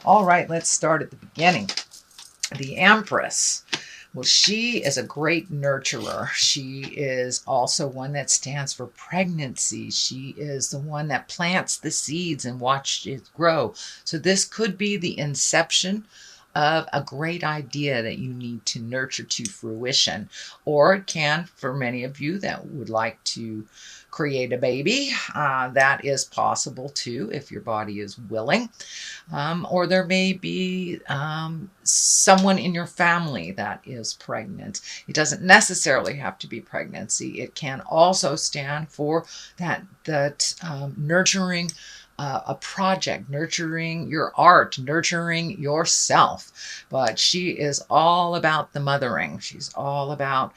All right, let's start at the beginning. The Empress. Well, she is a great nurturer. She is also one that stands for pregnancy. She is the one that plants the seeds and watches it grow. So this could be the inception of a great idea that you need to nurture to fruition. Or it can, for many of you that would like to create a baby, that is possible too if your body is willing. Or there may be someone in your family that is pregnant. It doesn't necessarily have to be pregnancy. It can also stand for that nurturing a project, nurturing your art, nurturing yourself. But she is all about the mothering. She's all about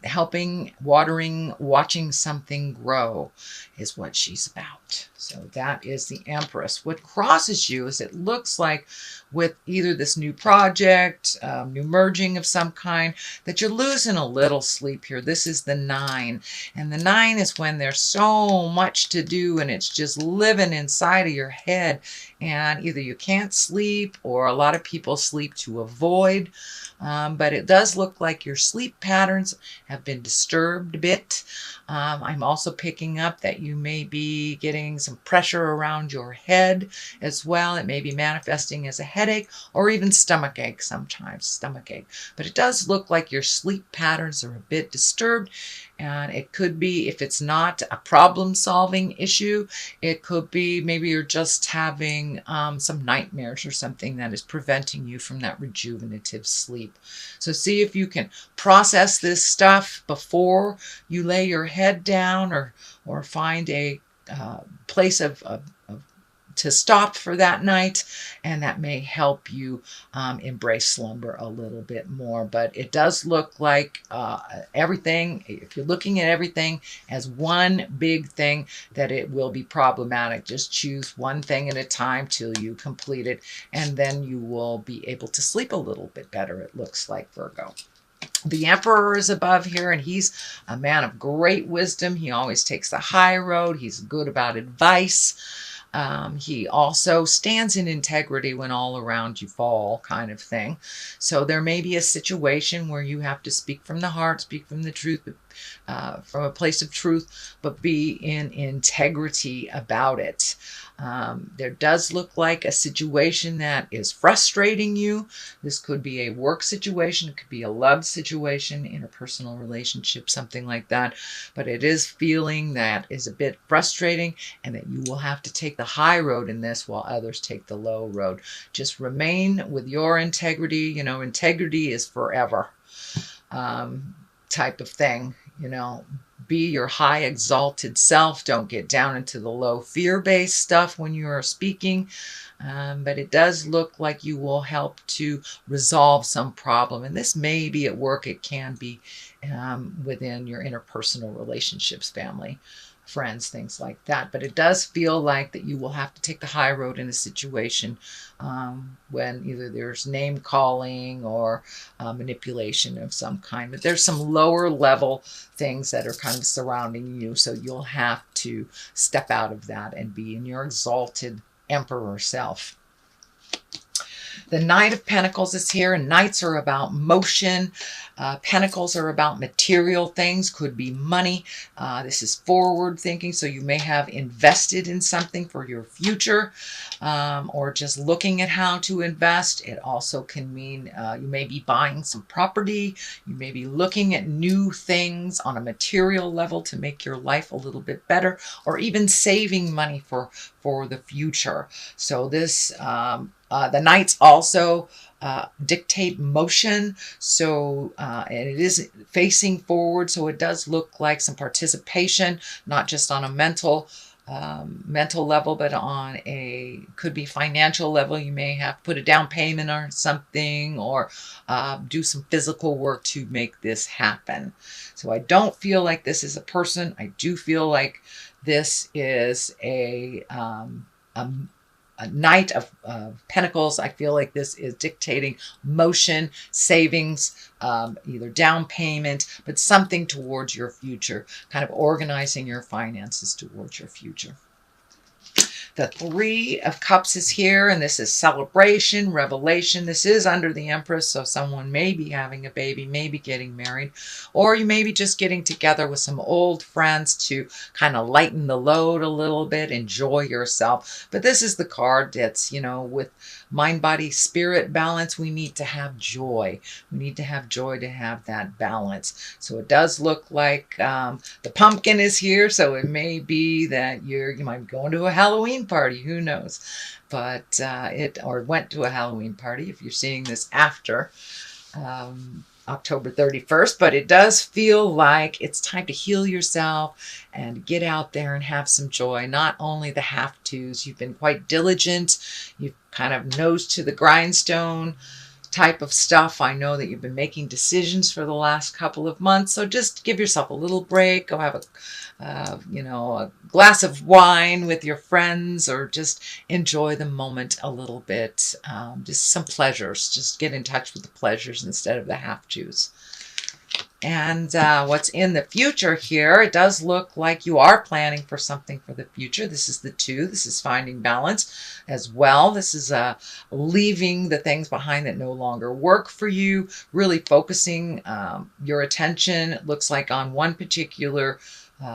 helping, watering, watching something grow is what she's about. So that is the Empress. What crosses you is it looks like with either this new project, new merging of some kind, that you're losing a little sleep here. This is the 9. And the 9 is when there's so much to do and it's just living inside of your head. And either you can't sleep or a lot of people sleep to avoid. But it does look like your sleep patterns have been disturbed a bit. I'm also picking up that you may be getting some pressure around your head as well. It may be manifesting as a headache or even stomach ache sometimes, stomach ache. But it does look like your sleep patterns are a bit disturbed. And it could be, if it's not a problem-solving issue, it could be maybe you're just having some nightmares or something that is preventing you from that rejuvenative sleep. So see if you can process this stuff before you lay your head down, or find a place to stop for that night, and that may help you embrace slumber a little bit more. But it does look like everything, if you're looking at everything as one big thing, that it will be problematic. Just choose one thing at a time till you complete it, and then you will be able to sleep a little bit better, it looks like, Virgo. The Emperor is above here, and he's a man of great wisdom. He always takes the high road. He's good about advice. He also stands in integrity when all around you fall, kind of thing. So there may be a situation where you have to speak from the heart, speak from the truth, from a place of truth, but be in integrity about it. There does look like a situation that is frustrating you. This could be a work situation. It could be a love situation, interpersonal relationship, something like that. But it is feeling that is a bit frustrating, and that you will have to take the high road in this while others take the low road. Just remain with your integrity. You know, integrity is forever, type of thing. You know, be your high exalted self. Don't get down into the low fear-based stuff when you are speaking. But it does look like you will help to resolve some problem. And this may be at work. It can be within your interpersonal relationships, family, friends, things like that. But it does feel like that you will have to take the high road in a situation when either there's name calling or manipulation of some kind. But there's some lower level things that are kind of surrounding you. So you'll have to step out of that and be in your exalted emperor self. The Knight of Pentacles is here, and Knights are about motion. Pentacles are about material things, could be money. This is forward thinking, so you may have invested in something for your future, or just looking at how to invest. It also can mean you may be buying some property. You may be looking at new things on a material level to make your life a little bit better, or even saving money for the future. So this the Knights also dictate motion, so and it is facing forward, so it does look like some participation, not just on a mental level, but on a, could be financial level. You may have to put a down payment or something, or do some physical work to make this happen. So I don't feel like this is a person. I do feel like this is a Knight of Pentacles. I feel like this is dictating motion, savings, either down payment, but something towards your future, kind of organizing your finances towards your future. The Three of Cups is here, and this is celebration, revelation. This is under the Empress, so someone may be having a baby, maybe getting married, or you may be just getting together with some old friends to kind of lighten the load a little bit, enjoy yourself. But this is the card that's, with mind, body, spirit balance, we need to have joy. We need to have joy to have that balance. So it does look like the pumpkin is here, so it may be that you might be going to a Halloween party, who knows? But or went to a Halloween party if you're seeing this after October 31st, but it does feel like it's time to heal yourself and get out there and have some joy. Not only the have-tos, you've been quite diligent, you've kind of nose to the grindstone type of stuff. I know that you've been making decisions for the last couple of months, so just give yourself a little break. Go have a glass of wine with your friends, or just enjoy the moment a little bit. Just some pleasures. Just get in touch with the pleasures instead of the have-tos. And what's in the future here, it does look like you are planning for something for the future. This is the 2. This is finding balance as well. This is leaving the things behind that no longer work for you, really focusing your attention, it looks like, on one particular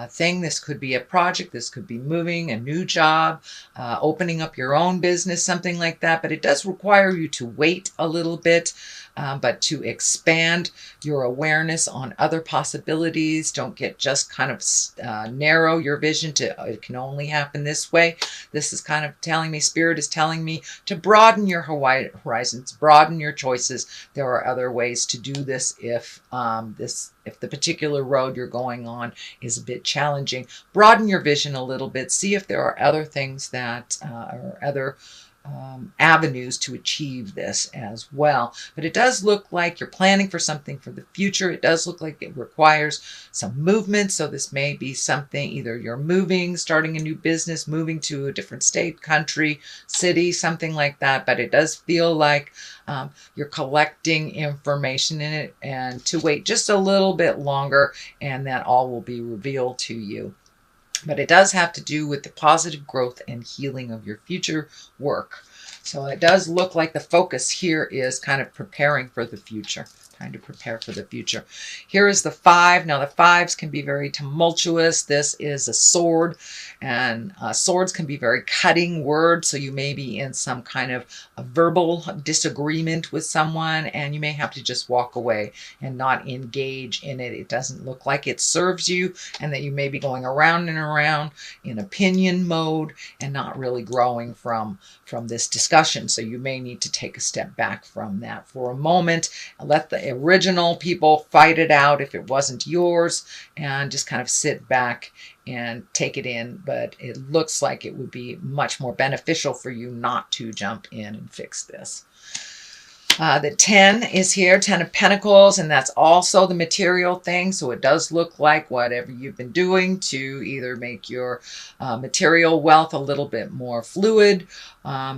thing. This could be a project, this could be moving, a new job, opening up your own business, something like that. But it does require you to wait a little bit, but to expand your awareness on other possibilities. Don't get just kind of narrow your vision to it can only happen this way. This is kind of telling me, Spirit is telling me to broaden your horizons, broaden your choices. There are other ways to do this if the particular road you're going on is a bit challenging. Broaden your vision a little bit. See if there are other things that are other avenues to achieve this as well. But it does look like you're planning for something for the future. It does look like it requires some movement. So this may be something, either you're moving, starting a new business, moving to a different state, country, city, something like that. But it does feel like you're collecting information in it, and to wait just a little bit longer, and that all will be revealed to you. But it does have to do with the positive growth and healing of your future work. So it does look like the focus here is kind of preparing for the future. Trying to prepare for the future. Here is the 5. Now the 5s can be very tumultuous. This is a sword, and swords can be very cutting words. So you may be in some kind of a verbal disagreement with someone, and you may have to just walk away and not engage in it. It doesn't look like it serves you, and that you may be going around and around in opinion mode and not really growing from this discussion. So you may need to take a step back from that for a moment, and let the original people fight it out if it wasn't yours, and just kind of sit back and take it in. But it looks like it would be much more beneficial for you not to jump in and fix this. The 10 is here, 10 of Pentacles, and that's also the material thing. So it does look like whatever you've been doing to either make your material wealth a little bit more fluid,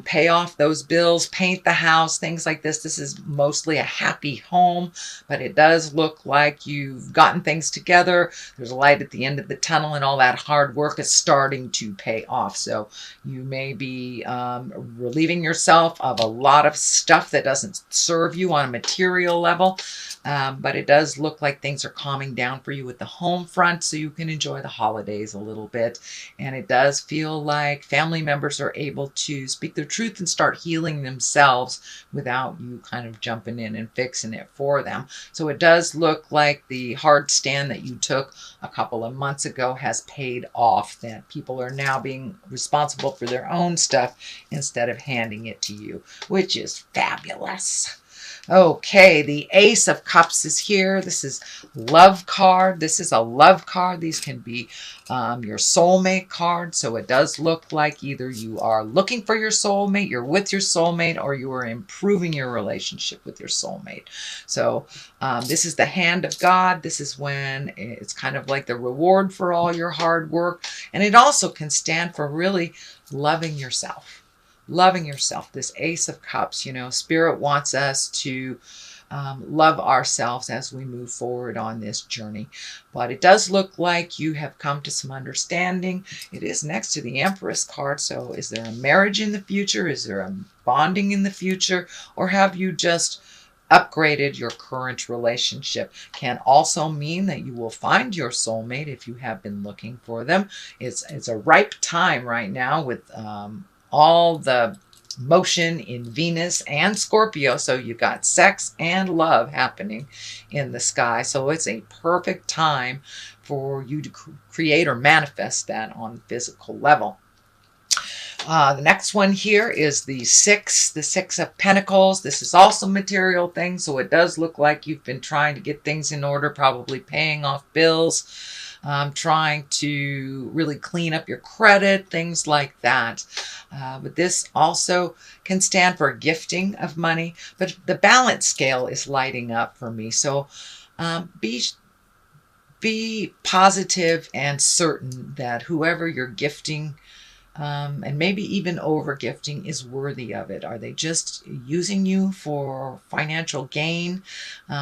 pay off those bills, paint the house, things like this. This is mostly a happy home, but it does look like you've gotten things together. There's a light at the end of the tunnel, and all that hard work is starting to pay off. So you may be relieving yourself of a lot of stuff that doesn't serve you on a material level, but it does look like things are calming down for you with the home front, so you can enjoy the holidays a little bit. And it does feel like family members are able to speak their truth and start healing themselves without you kind of jumping in and fixing it for them. So it does look like the hard stand that you took a couple of months ago has paid off, that people are now being responsible for their own stuff instead of handing it to you, which is fabulous. Okay, the Ace of Cups is here. This is love card. This is a love card. These can be your soulmate card. So it does look like either you are looking for your soulmate, you're with your soulmate, or you are improving your relationship with your soulmate. So this is the hand of God. This is when it's kind of like the reward for all your hard work. And it also can stand for really loving yourself. Loving yourself. This Ace of Cups, Spirit wants us to love ourselves as we move forward on this journey. But it does look like you have come to some understanding. It is next to the Empress card. So is there a marriage in the future? Is there a bonding in the future? Or have you just upgraded your current relationship? Can also mean that you will find your soulmate if you have been looking for them. It's a ripe time right now with all the motion in Venus and Scorpio. So you've got sex and love happening in the sky. So it's a perfect time for you to create or manifest that on a physical level. The next one here is the Six of Pentacles. This is also material things, so it does look like you've been trying to get things in order, probably paying off bills, trying to really clean up your credit, things like that. But this also can stand for gifting of money, but the balance scale is lighting up for me. So be positive and certain that whoever you're gifting, and maybe even over gifting, is worthy of it. Are they just using you for financial gain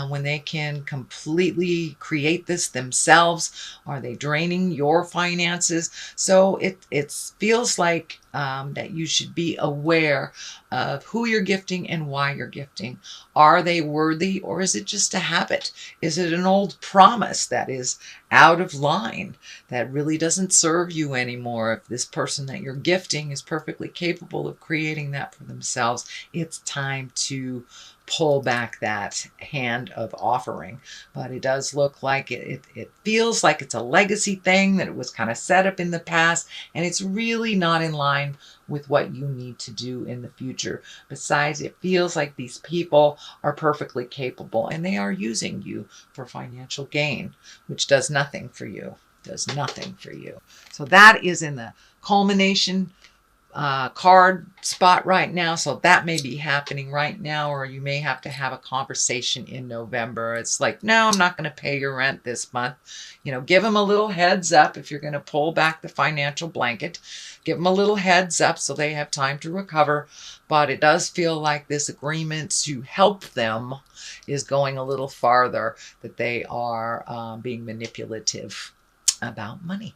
when they can completely create this themselves? Are they draining your finances? So it feels like that you should be aware of who you're gifting and why you're gifting. Are they worthy, or is it just a habit? Is it an old promise that is out of line, that really doesn't serve you anymore? If this person that you're gifting is perfectly capable of creating that for themselves, it's time to pull back that hand of offering. But it does look like it feels like it's a legacy thing, that it was kind of set up in the past, and it's really not in line with what you need to do in the future. Besides, it feels like these people are perfectly capable and they are using you for financial gain, which does nothing for you. Does nothing for you. So that is in the culmination card spot right now. So that may be happening right now, or you may have to have a conversation in November. It's like, no, I'm not going to pay your rent this month. You know, give them a little heads up if you're going to pull back the financial blanket. Give them a little heads up so they have time to recover. But it does feel like this agreement to help them is going a little farther, that they are being manipulative about money.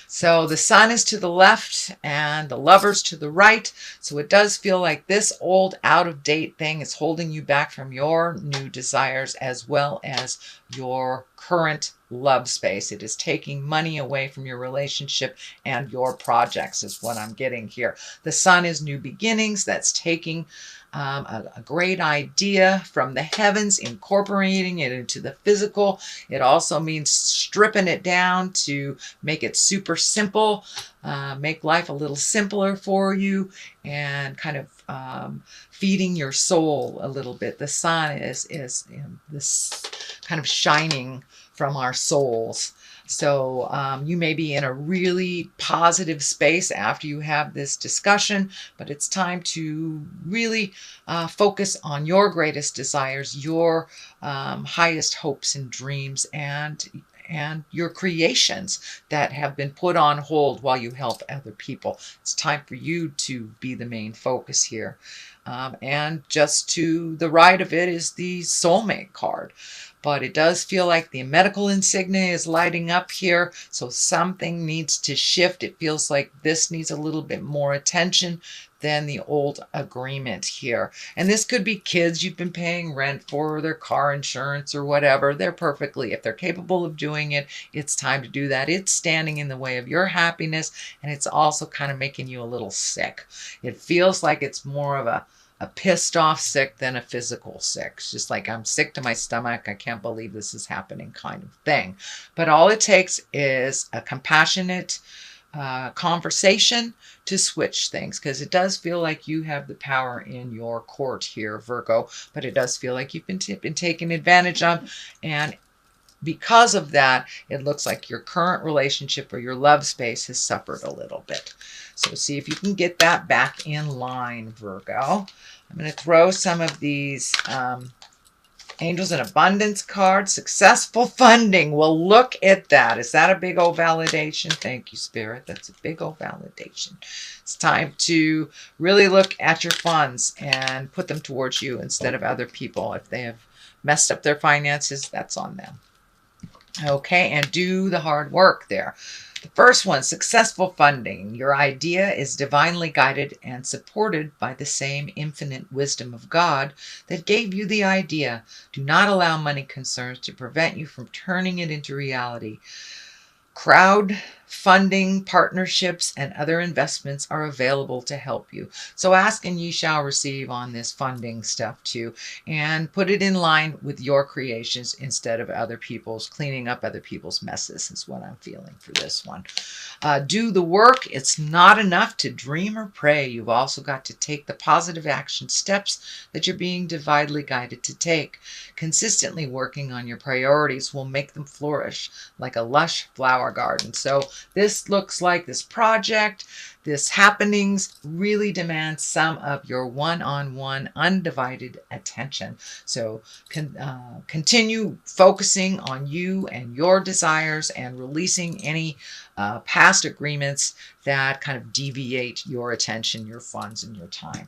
So the Sun is to the left and the Lovers to the right. So it does feel like this old out-of-date thing is holding you back from your new desires as well as your current love space. It is taking money away from your relationship and your projects is what I'm getting here. The Sun is new beginnings. That's taking a great idea from the heavens, incorporating it into the physical. It also means stripping it down to make it super simple, make life a little simpler for you, and kind of feeding your soul a little bit. The sun is this kind of shining from our souls. So you may be in a really positive space after you have this discussion, but it's time to really focus on your greatest desires, your highest hopes and dreams, and your creations that have been put on hold while you help other people. It's time for you to be the main focus here. And just to the right of it is the soulmate card. But it does feel like the medical insignia is lighting up here. So something needs to shift. It feels like this needs a little bit more attention than the old agreement here. And this could be kids you've been paying rent for, their car insurance or whatever. They're perfectly, if they're capable of doing it, it's time to do that. It's standing in the way of your happiness, and it's also kind of making you a little sick. It feels like it's more of a pissed off sick than a physical sick. It's just like, I'm sick to my stomach. I can't believe this is happening kind of thing. But all it takes is a compassionate conversation to switch things, because it does feel like you have the power in your court here, Virgo, but it does feel like you've been taken advantage of. And because of that, it looks like your current relationship or your love space has suffered a little bit. So see if you can get that back in line, Virgo. I'm going to throw some of these Angels and Abundance card, successful funding. Well, look at that. Is that a big old validation? Thank you, Spirit. That's a big old validation. It's time to really look at your funds and put them towards you instead of other people. If they have messed up their finances, that's on them. Okay, and do the hard work there. The first one, successful funding. Your idea is divinely guided and supported by the same infinite wisdom of God that gave you the idea. Do not allow money concerns to prevent you from turning it into reality. Crowdfunding, partnerships, and other investments are available to help you. So ask and ye shall receive on this funding stuff too. And put it in line with your creations instead of other people's, cleaning up other people's messes is what I'm feeling for this one. Do the work. It's not enough to dream or pray. You've also got to take the positive action steps that you're being divinely guided to take. Consistently working on your priorities will make them flourish like a lush flower garden. So this looks like this project, this happenings really demands some of your one-on-one undivided attention. So continue focusing on you and your desires and releasing any past agreements that kind of deviate your attention, your funds, and your time.